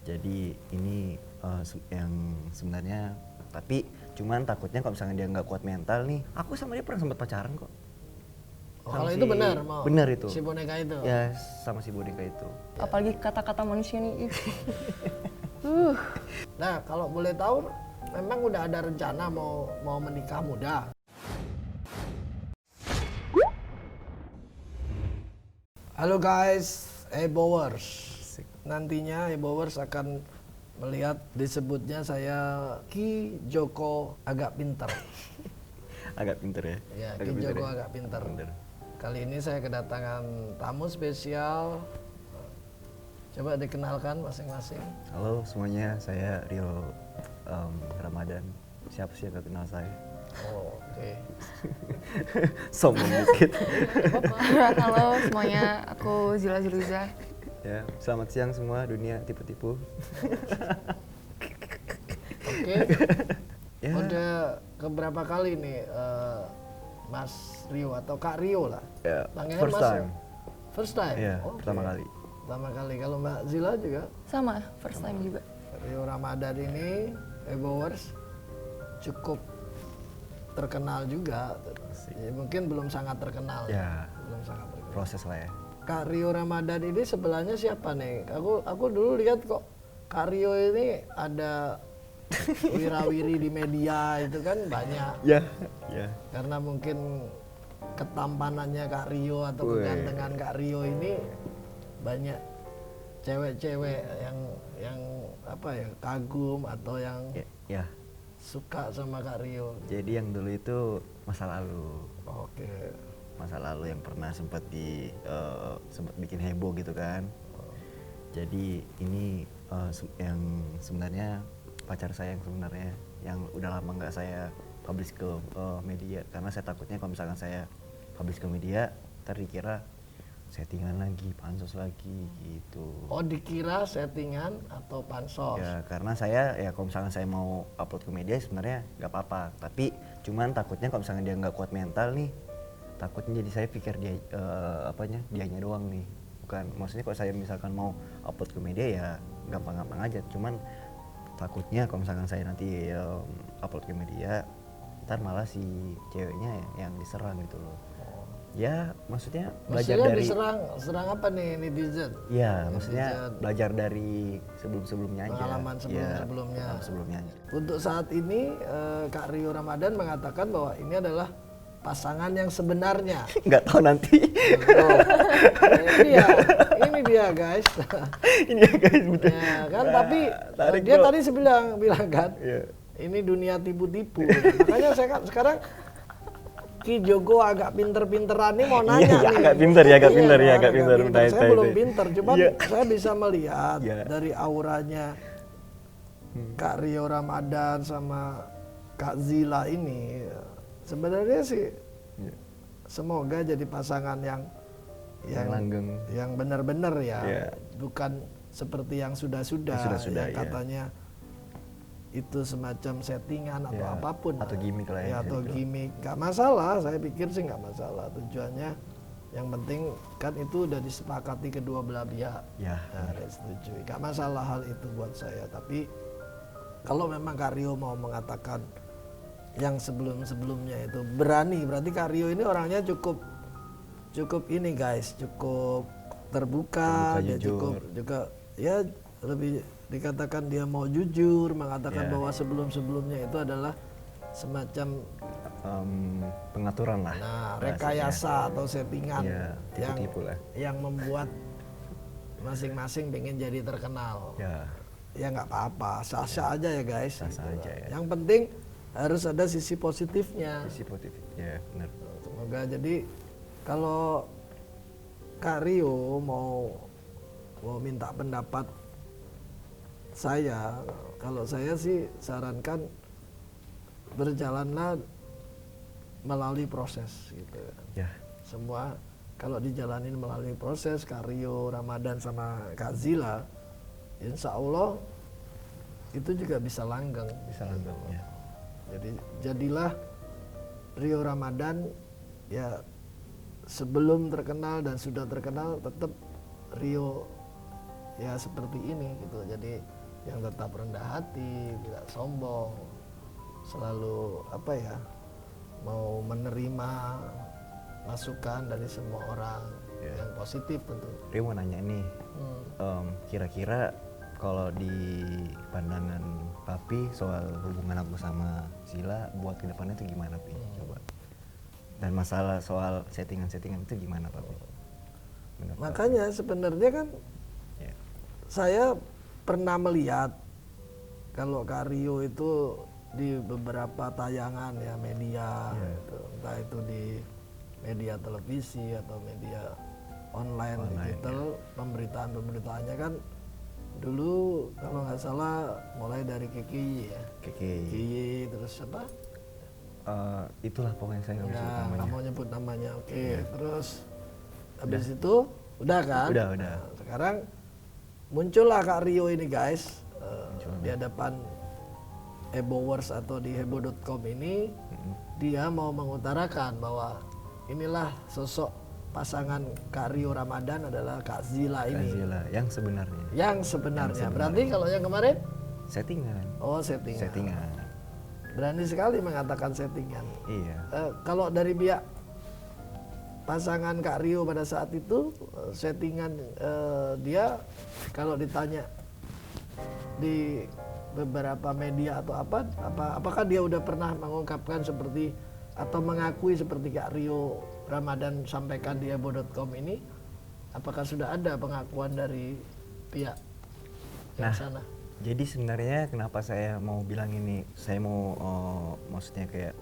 Jadi ini yang sebenarnya, tapi cuman takutnya kalau misalnya dia nggak kuat mental nih. Aku sama dia pernah sempat pacaran kok. Oh, Sama kalau si- itu benar, mau benar itu. si boneka itu. Ya sama si boneka itu. Apalagi kata-kata manusia nih. Nah, kalau boleh tahu, memang udah ada rencana mau menikah muda. Halo guys, Ebowers. Nantinya Ebowers akan melihat disebutnya saya Ki Joko agak pinter. Agak pinter ya. Ya, Agak Ki pinter Joko ya. agak pinter. Pinter. Kali ini saya kedatangan tamu spesial. Coba dikenalkan masing-masing. Halo semuanya, saya Rio Ramadan. Siapa sih yang gak kenal saya? Oh, oke. Sombong dikit. Halo semuanya, aku Zila Zuluza. Ya, selamat siang semua dunia tipu-tipu. Oke. Ya. Udah keberapa kali nih Mas Rio atau Kak Rio lah? Ya, Panggilnya first Mas time. ya? First time? Iya, Oke. pertama kali. Pertama kali. Kalau Mbak Zila juga? Sama, first time juga. Rio Ramadan ini, Ebowers, cukup terkenal juga. Ya, mungkin belum sangat terkenal. Ya, Belum sangat terkenal. proses lah ya. Kak Rio Ramadan ini sebelahnya siapa nih? Aku dulu lihat kok Kak Rio ini ada wirawiri di media itu kan banyak. Ya, ya. Karena mungkin ketampanannya Kak Rio atau Wih. kegantengan Kak Rio ini banyak cewek-cewek yang apa ya, kagum atau yang Ya, ya. suka sama Kak Rio. Jadi yang dulu itu masa lalu. Oke. Masa lalu yang pernah sempat sempat bikin heboh gitu kan. Jadi ini yang sebenarnya pacar saya yang sebenarnya yang udah lama nggak saya publish ke media, karena saya takutnya kalau misalkan saya publish ke media ntar dikira settingan lagi, pansos lagi gitu. Oh, dikira settingan atau pansos. Ya karena saya ya kalau misalkan saya mau upload ke media sebenarnya nggak apa-apa, tapi cuman takutnya kalau misalkan dia nggak kuat mental nih, takutnya jadi saya pikir dia dianya doang nih, bukan, maksudnya kalau saya misalkan mau upload ke media ya gampang-gampang aja, cuman takutnya kalau misalkan saya nanti upload ke media ntar malah si ceweknya yang diserang gitu loh. Ya maksudnya belajar Maksudnya dari diserang apa nih netizen? ya maksudnya Netizen. belajar dari sebelum-sebelumnya aja. Pengalaman sebelum-sebelumnya. Ya, sebelumnya aja. Untuk saat ini Kak Rio Ramadan mengatakan bahwa ini adalah pasangan yang sebenarnya. Nggak tahu nanti. Oh, ini dia guys. Ini ya guys betul. Ya, kan tapi Tarik dia bro. tadi bilang kan, Iya. ini dunia tipu-tipu. Makanya saya sekarang Ki Joko agak pinter-pinteran nih mau nanya Iya, nih. agak pinter ya, agak Iya pinter ya, kan, agak pinter. Saya belum pinter, cuman Iya. saya bisa melihat Iya. dari auranya Kak Rio Ramadan sama Kak Zila ini. Sebenarnya sih Iya. semoga jadi pasangan yang langgeng. yang benar-benar ya, Iya. bukan seperti yang sudah-sudah, Yang sudah-sudah, yang iya. katanya itu semacam settingan atau Ya, apapun atau gimmick lah ya, atau bisa dibilang. gimmick, nggak masalah, saya pikir sih nggak masalah, tujuannya yang penting kan itu udah disepakati kedua belah pihak. Ya. Nah, saya setuju, nggak masalah hal itu buat saya, tapi kalau memang Kak Rio mau mengatakan yang sebelum-sebelumnya itu berani, berarti Kak Rio ini orangnya cukup ini guys, cukup terbuka, Terbuka, dia jujur. cukup juga ya lebih dikatakan dia mau jujur, mengatakan Ya. bahwa sebelum-sebelumnya itu adalah semacam Pengaturan lah. nah, bahasanya. rekayasa atau settingan Iya, yang tipu-tipu lah. yang membuat masing-masing pengen jadi terkenal. Ya. Ya nggak apa-apa, sah-sah aja ya guys. Sah-sah gitu. aja ya. Yang penting harus ada sisi positifnya. Sisi positif. Ya, benar. Semoga jadi kalau Kak Rio mau minta pendapat saya, kalau saya sih sarankan berjalanlah melalui proses gitu. Ya. Semua kalau dijalanin melalui proses, Kak Rio Ramadan sama Kak Zila, insya Allah itu juga bisa langgeng. Bisa langgeng ya. Jadi jadilah Rio Ramadan ya sebelum terkenal dan sudah terkenal tetap Rio ya seperti ini gitu. Jadi yang tetap rendah hati, tidak sombong, selalu apa ya, mau menerima masukan dari semua orang yang positif tentu. Rio mau nanya nih, kira-kira kalau di pandangan Papi soal hubungan aku sama Zila buat kedepannya itu gimana Pi? Coba. Dan masalah soal settingan-settingan itu gimana Papi? Menurut Makanya sebenarnya kan Papi? Ya. saya pernah melihat kalau Kak Rio itu di beberapa tayangan ya media, gitu. Entah itu di media televisi atau media online digital, pemberitaan-pemberitaannya kan dulu kalau nggak salah mulai dari KKI ya, KKI terus apa? Itulah pokoknya saya nggak bisa Ya, sebut namanya. nggak mau nyebut namanya, oke. Terus habis itu udah kan? Udah. Nah, sekarang muncullah Kak Rio ini guys di hadapan Hebowers atau di heboh.com ini. Dia mau mengutarakan bahwa inilah sosok pasangan Kak Rio Ramadan adalah Kak Zila ini. Zila yang sebenarnya. Yang sebenarnya. Berarti kalau yang kemarin? Settingan. Oh, settingan. Settingan. Berani sekali mengatakan settingan. Iya. Kalau dari pihak pasangan Kak Rio pada saat itu, settingan dia kalau ditanya di beberapa media atau apakah dia udah pernah mengungkapkan seperti atau mengakui seperti Kak Rio Ramadan sampaikan di heboh.com ini, apakah sudah ada pengakuan dari pihak yang sana? Jadi sebenarnya kenapa saya mau bilang ini, saya mau maksudnya kayak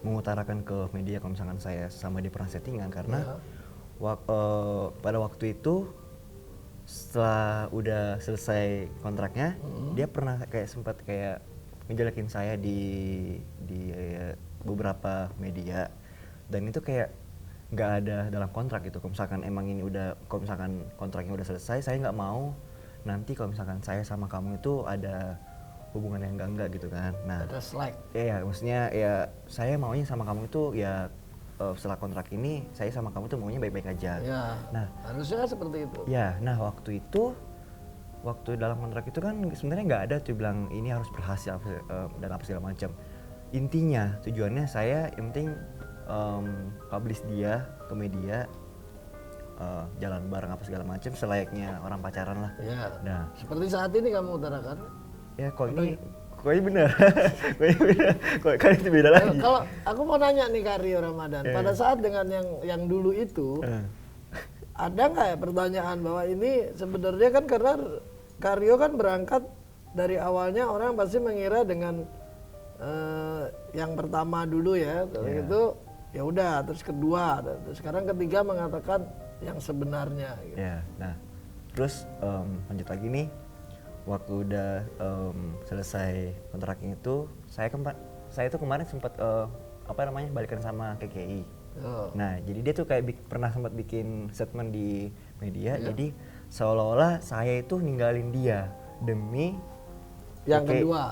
mengutarakan ke media kalau misalkan saya sama dia pernah settingan karena pada waktu itu setelah udah selesai kontraknya dia pernah kayak sempat kayak ngejelekin saya di beberapa media dan itu kayak nggak ada dalam kontrak gitu. Kalau misalkan emang ini udah, kalau misalkan kontraknya udah selesai, saya nggak mau nanti kalau misalkan saya sama kamu itu ada hubungan yang enggak gitu kan. Nah, Ada slack. ya maksudnya ya saya maunya sama kamu itu ya setelah kontrak ini saya sama kamu tuh maunya baik-baik aja. Ya, Nah, harusnya seperti itu. ya, nah waktu itu waktu dalam kontrak itu kan sebenarnya nggak ada tuh bilang ini harus berhasil dan apa segala macam. Intinya tujuannya saya yang penting publish dia ke media, jalan bareng apa segala macam selayaknya orang pacaran lah. Ya. Nah, Seperti saat ini kamu utarakan. ya kok ini bener, kok kan itu beda lagi. Kalau aku mau nanya nih Kak Rio Ramadan, pada saat dengan yang dulu itu, ada nggak ya pertanyaan bahwa ini sebenarnya kan karena Kak Rio kan berangkat dari awalnya orang pasti mengira dengan yang pertama dulu ya, terus itu ya udah, terus kedua, terus sekarang ketiga mengatakan yang sebenarnya. Gitu. Ya, nah terus lanjut lagi nih, waktu udah selesai kontraknya itu, saya tuh kemarin sempat balikan sama KKI. Oh. Nah, jadi dia tuh kayak pernah sempat bikin statement di media, jadi seolah-olah saya itu ninggalin dia demi Yang KKI, kedua,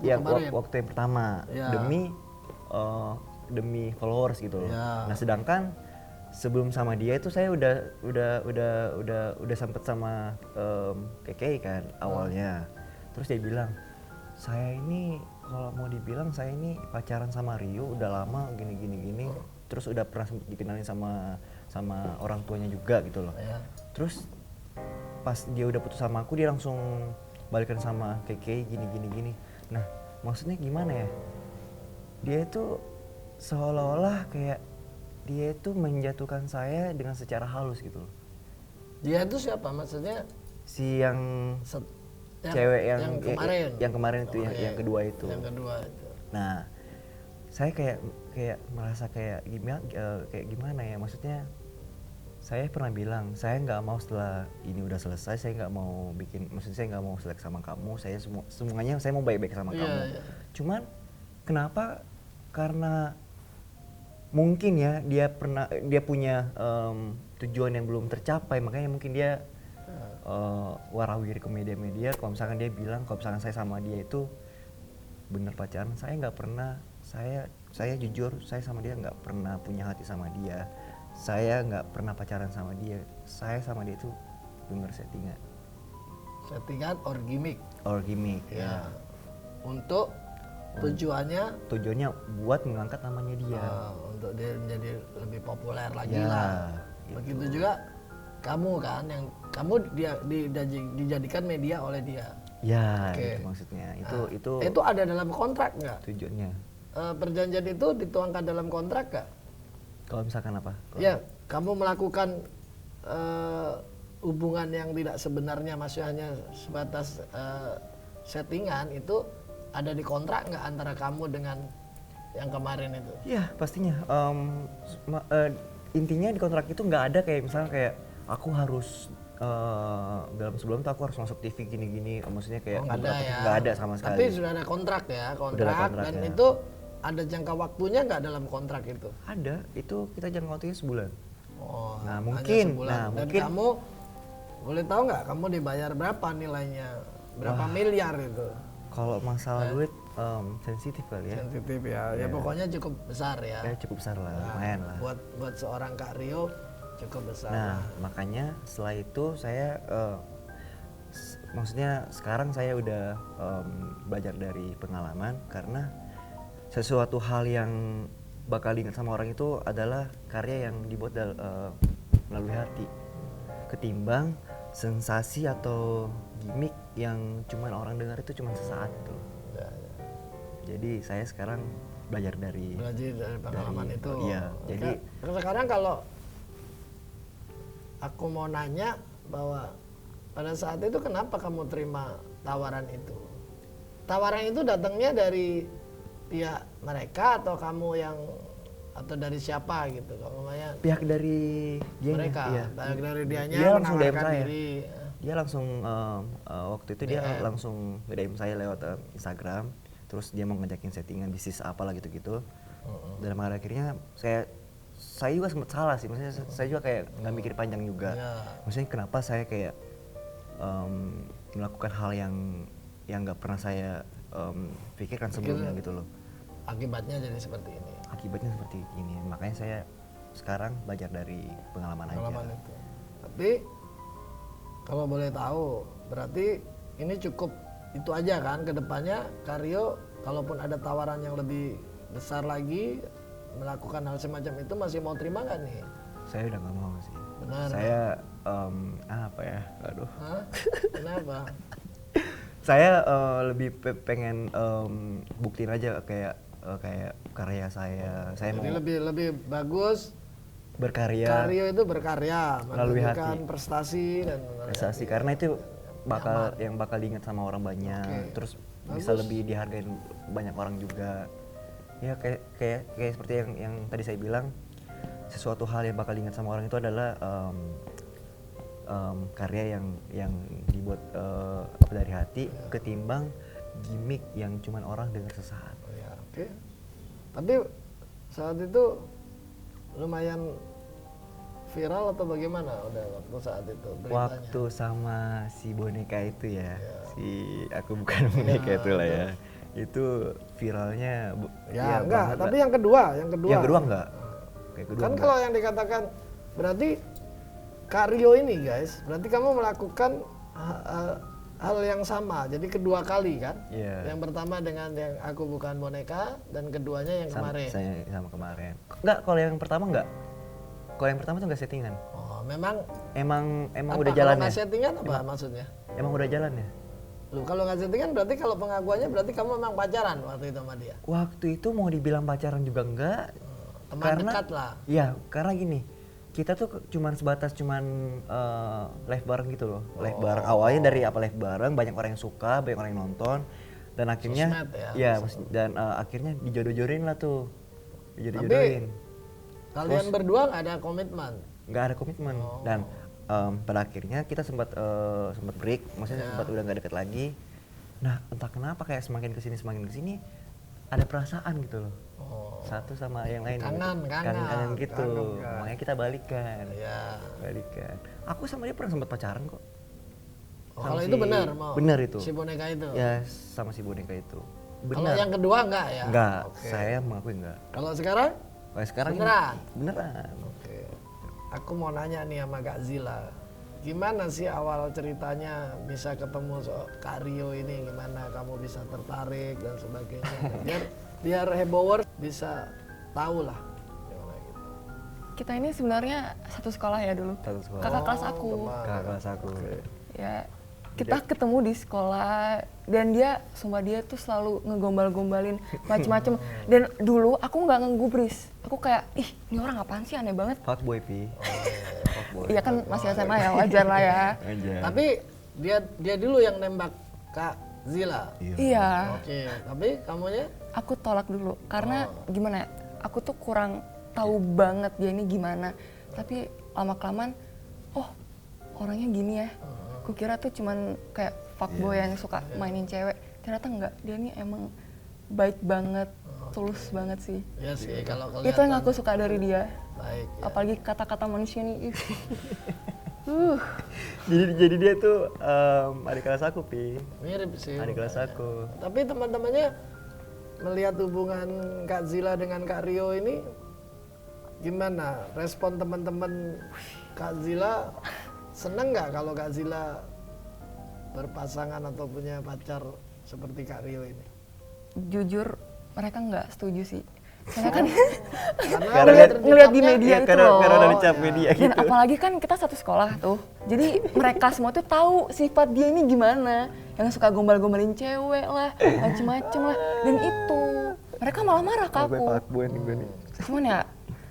yang kemarin. waktu yang pertama, Ya. demi followers gitu loh. Ya. Nah, sedangkan sebelum sama dia itu saya udah sempet sama KKI kan awalnya. Terus dia bilang, saya ini kalau mau dibilang saya ini pacaran sama Rio udah lama gini. Terus udah pernah sempet dikenalin sama orang tuanya juga gitu loh. Ya. Terus pas dia udah putus sama aku dia langsung balikan sama KKI gini. Nah, maksudnya gimana ya? Dia itu seolah-olah kayak dia itu menjatuhkan saya dengan secara halus gitu loh. Dia itu siapa maksudnya? Si yang Yang- cewek yang kemarin. yang kemarin itu Oke. yang kedua itu. Yang kedua itu. Nah, saya kayak merasa kayak gimana ya, maksudnya saya pernah bilang saya nggak mau setelah ini udah selesai, saya nggak mau bikin, maksudnya saya nggak mau selek sama kamu, saya semuanya saya mau baik-baik sama Iya, kamu. iya. Cuman kenapa? Karena mungkin ya dia punya tujuan yang belum tercapai, makanya mungkin dia warawiri ke media-media. Kalau misalkan dia bilang kalau misalkan saya sama dia itu bener pacaran, saya nggak pernah. Saya jujur, saya sama dia nggak pernah punya hati sama dia. Saya nggak pernah pacaran sama dia. Saya sama dia itu bener settingan. settingan or gimmick. or gimmick Ya. Untuk tujuannya tujuannya buat mengangkat namanya dia. untuk dia menjadi lebih populer lagi Ya, lah. gitu. Begitu juga kamu kan yang kamu dijadikan media oleh dia. Ya, Oke. itu maksudnya. Nah, Itu ada dalam kontrak nggak? tujuannya. Perjanjian itu dituangkan dalam kontrak nggak? Kalau misalkan apa? Ya, kamu melakukan hubungan yang tidak sebenarnya, maksudnya hanya sebatas settingan, itu ada di kontrak nggak antara kamu dengan yang kemarin itu? Ya, pastinya. Intinya di kontrak itu nggak ada kayak misalnya kayak aku harus dalam sebelum itu aku harus masuk TV gini-gini. Maksudnya kayak Nggak ada ya? nggak ada sama sekali. Tapi sudah ada kontrak ya, kontrak, kontrak, dan ya. itu ada jangka waktunya nggak dalam kontrak itu? Ada, itu kita jangka waktunya sebulan. Oh, Nah, hanya mungkin. sebulan. Nah, Dan mungkin. kamu boleh tahu nggak kamu dibayar berapa nilainya? Berapa miliar itu? Kalau masalah duit sensitif kali ya. Sensitif ya. Ya pokoknya cukup besar ya. Ya cukup besar lah, lumayan lah. Buat seorang Kak Rio cukup besar. Nah, makanya setelah itu saya maksudnya sekarang saya udah belajar dari pengalaman karena sesuatu hal yang bakal diingat sama orang itu adalah karya yang dibuat melalui hati ketimbang sensasi atau gimmick yang cuman orang dengar itu cuma sesaat gitu. Ya, ya. Jadi saya sekarang belajar dari Belajar dari pengalaman itu. Iya, jadi Sekarang kalau aku mau nanya bahwa pada saat itu kenapa kamu terima tawaran itu? Tawaran itu datangnya dari pihak mereka atau kamu yang atau dari siapa gitu? Kalau namanya pihak dari dia mereka, iya. pihak dari dianya Dia langsung DM menawarkan saya. diri. Dia langsung waktu itu dia DM. langsung DM saya lewat Instagram, terus dia mau ngajakin settingan bisnis apalah gitu-gitu. Dan pada akhirnya saya juga sempat salah sih, maksudnya saya juga kayak nggak mikir panjang juga. Iya. Maksudnya kenapa saya kayak melakukan hal yang nggak pernah saya pikirkan sebelumnya gitu loh. Akibatnya jadi seperti ini. Akibatnya seperti ini, makanya saya sekarang belajar dari pengalaman Pengalaman aja. itu. Tapi kalau boleh tahu, berarti ini cukup itu aja kan kedepannya Karyo, kalaupun ada tawaran yang lebih besar lagi melakukan hal semacam itu masih mau terima nggak nih? Saya udah nggak mau sih. Benar. Saya apa ya? Aduh. Hah? Kenapa? Saya lebih pengen buktiin aja kayak karya saya. Saya Jadi mau lebih bagus berkarya Karyo itu berkarya, Melalui menunjukkan hati. prestasi dan prestasi karena itu yang bakal diingat sama orang banyak. Oke. Terus bisa lebih dihargain banyak orang juga. Ya kayak seperti yang tadi saya bilang, sesuatu hal yang bakal diingat sama orang itu adalah karya yang dibuat dari hati ketimbang gimmick yang cuman orang dengar sesaat. Oh ya, oke. Tapi saat itu lumayan viral atau bagaimana udah waktu saat itu beritanya? Waktu sama si boneka itu ya, si aku bukan boneka itu lah ya. Itu viralnya Ya, enggak, banget tapi lah. yang kedua. Yang kedua enggak. Kayak kedua Kan enggak. kalau yang dikatakan berarti Karyo ini guys, berarti kamu melakukan hal yang sama. Jadi kedua kali kan? Iya. Yang pertama dengan yang aku bukan boneka dan keduanya yang sama, kemarin. saya sama kemarin. Enggak, kalau yang pertama enggak. Kalau yang pertama tuh enggak settingan. Oh, memang Emang apa, udah kalau jalan ya. nggak settingan apa maksudnya? Emang udah jalan ya. Lu kalau nggak settingan berarti kalau pengakuannya berarti kamu memang pacaran waktu itu sama dia. Waktu itu mau dibilang pacaran juga enggak. Teman dekat lah. Iya, karena gini. Kita tuh cuman live bareng gitu loh. Live bareng awalnya dari live bareng, banyak orang yang suka, banyak orang yang nonton dan akhirnya Sosmed ya, dan akhirnya dijodoh-jodohin lah tuh. Dijodoh-jodohin. Kalian berdua nggak ada komitmen. Nggak ada komitmen dan pada akhirnya kita sempat break, maksudnya sempat udah nggak deket lagi. Nah entah kenapa kayak semakin kesini ada perasaan gitu loh, satu sama yang lain Kangen, gitu. kangen. Kangen gitu, Kangen, kan. makanya kita balikan. Ya. Balikan. Aku sama dia pernah sempat pacaran kok. Oh, Sama kalau si- itu benar mau. benar itu. Si boneka itu. Ya sama si boneka itu. Kalau Benar. yang kedua enggak ya? Enggak, Oke. saya mengakui enggak. Kalau sekarang? Kalau sekarang Beneran? beneran. Oke. Aku mau nanya nih sama Kak Zila. gimana sih awal ceritanya bisa ketemu Kak Rio ini, gimana kamu bisa tertarik dan sebagainya, biar Hebowers bisa tahu lah gimana gitu. Kita ini sebenarnya satu sekolah ya dulu. Satu sekolah. Kakak kelas aku. teman. Kakak kelas aku. Ya, kita ketemu di sekolah dan dia, sumpah dia tuh selalu ngegombal-gombalin macem-macem. Dan dulu aku nggak ngegubris. Aku kayak, ih ini orang apaan sih, aneh banget. Fuckboy Pi. Fuckboy. Iya kan masih SMA ya, wajar lah ya. Aja. Tapi dia dulu yang nembak Kak Zila. Iya. Oke, tapi kamunya Aku tolak dulu karena gimana ya, aku tuh kurang tahu banget dia ini gimana. Tapi lama-kelamaan, oh orangnya gini ya. Kukira tuh cuman kayak fuckboy yang suka mainin cewek. Ternyata enggak, dia ini emang baik banget, tulus banget sih. ya sih kalau Itu yang aku suka dari dia. baik ya. Apalagi kata-kata manusia nih. Jadi dia tuh adik kelas aku Pi. Mirip sih. Adik kelas mukanya. aku. Tapi teman-temannya melihat hubungan Kak Zila dengan Kak Rio ini gimana? Respon teman-teman Kak Zila, seneng nggak kalau Kak Zila berpasangan atau punya pacar seperti Kak Rio ini? Jujur mereka nggak setuju sih. Karena kan Karena ngeliat di media itu karena loh. udah dicap media Dan gitu. apalagi kan kita satu sekolah tuh. Jadi mereka semua tuh tahu sifat dia ini gimana. Yang suka gombal-gombalin cewek lah, macem-macem lah. Dan itu, mereka malah marah ke Gue aku. fuckboy nih gue nih. Cuman ya,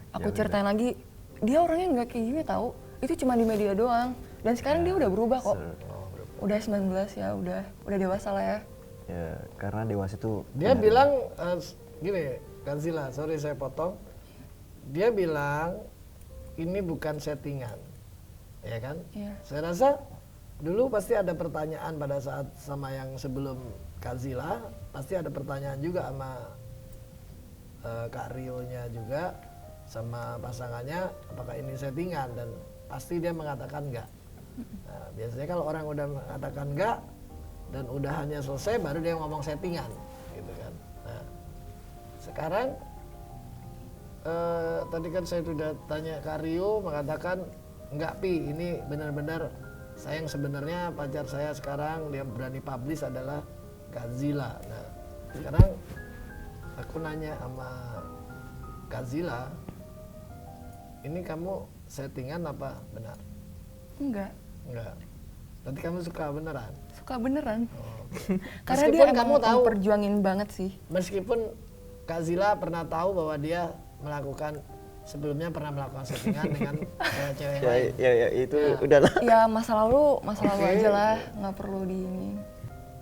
aku ceritain lagi, dia orangnya nggak kayak gini tahu. Itu cuma di media doang. Dan sekarang dia udah berubah kok. Udah 19 ya, udah dewasa lah ya. Ya karena dewasa tuh. Dia bilang gini, Kak Zila, sorry saya potong. Dia bilang ini bukan settingan, ya kan? Iya. Saya rasa dulu pasti ada pertanyaan pada saat sama yang sebelum Kak Zila, pasti ada pertanyaan juga sama Kak Rio-nya juga, sama pasangannya, apakah ini settingan, dan pasti dia mengatakan enggak. Nah, biasanya kalau orang udah mengatakan enggak dan udah hanya selesai, baru dia ngomong settingan, gitu kan. Nah, sekarang tadi kan saya sudah tanya Kak Rio, mengatakan enggak Pi, ini benar-benar saya yang sebenarnya pacar saya sekarang dia berani publish adalah Kak Zila. Nah, sekarang aku nanya sama Kak Zila, ini kamu settingan apa benar? Enggak, Enggak. Berarti kamu suka beneran? suka beneran. Oh. Karena Meskipun dia kamu emang tahu- memperjuangin banget sih. Meskipun Kak Zila pernah tahu bahwa dia melakukan sebelumnya pernah melakukan settingan dengan cewek-cewek lain. Ya itu udahlah. Ya masa lalu Oke. aja lah, nggak perlu di ini.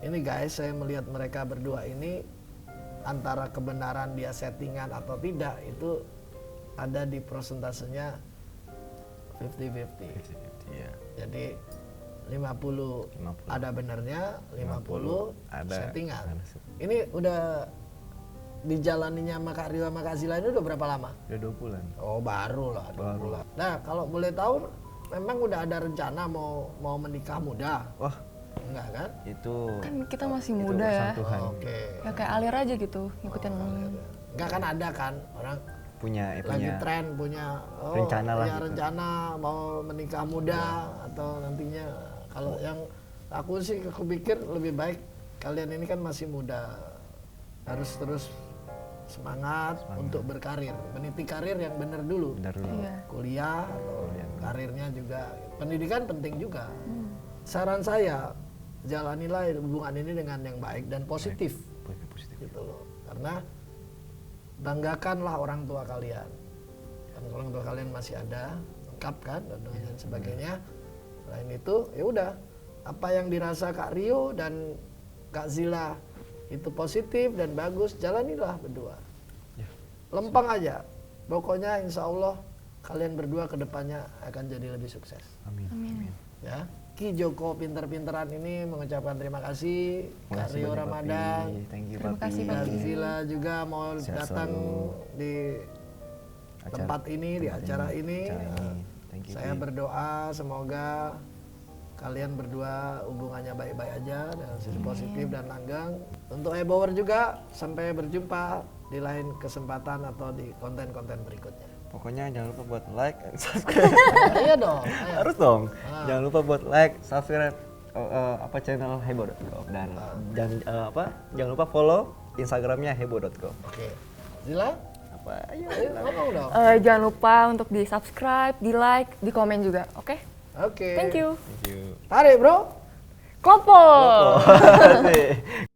Ini guys, saya melihat mereka berdua ini antara kebenaran dia settingan atau tidak itu ada di prosentasenya 50-50. Iya. Jadi 50 ada benernya, 50 ada settingan. ada. Ini udah dijalaninya sama Kak Rio sama Kak Zila ini udah berapa lama? Udah 2 bulan. Oh baru lah, 2 Baru. bulan. Nah kalau boleh tahu, memang udah ada rencana mau menikah muda? Wah, Enggak kan? itu Kan kita masih itu muda ya. urusan Tuhan. Oke. Ya kayak alir aja gitu, ngikutin. Enggak kan ada kan orang Punya lagi punya tren punya rencana lah ya, gitu. rencana mau menikah muda atau nantinya. Kalau yang aku pikir lebih baik kalian ini kan masih muda, harus terus semangat untuk berkarir, meniti karir yang benar dulu. benar dulu. Iya. Kuliah atau karirnya juga, pendidikan penting juga. Saran saya, jalanilah hubungan ini dengan yang baik dan positif, Positif. gitu loh. Karena banggakanlah orang tua kalian, kan orang tua kalian masih ada, lengkap kan dan sebagainya. Selain itu, ya udah, apa yang dirasa Kak Rio dan Kak Zila itu positif dan bagus, jalanilah berdua. Ya. Lempeng aja, pokoknya insya Allah kalian berdua kedepannya akan jadi lebih sukses. Amin. Amin. Ya, Ki Joko pinter-pinteran ini mengucapkan terima kasih Kak Makasih Rio banyak, Ramadan. Papi. Thank you, Terima Papi. kasih, Kak Papi. Zila juga mau Sehat datang selalu. di Acara- tempat ini, di acara ini. Thank you, Saya Pi. berdoa semoga kalian berdua hubungannya baik-baik aja dan sisi positif dan langgeng. Untuk Ebower juga, sampai berjumpa di lain kesempatan atau di konten-konten berikutnya. Pokoknya jangan lupa buat like and subscribe. Iya dong. Ayo. Harus dong. Jangan lupa buat like, subscribe channel hebo.com dan jangan lupa follow Instagramnya hebo.com. Oke. Zila? Apa? Ayo. Ngomong dong. Jangan lupa untuk di subscribe, di like, di komen juga, oke? Oke. Thank you. Thank you. Tarik bro. Klopo. Oh.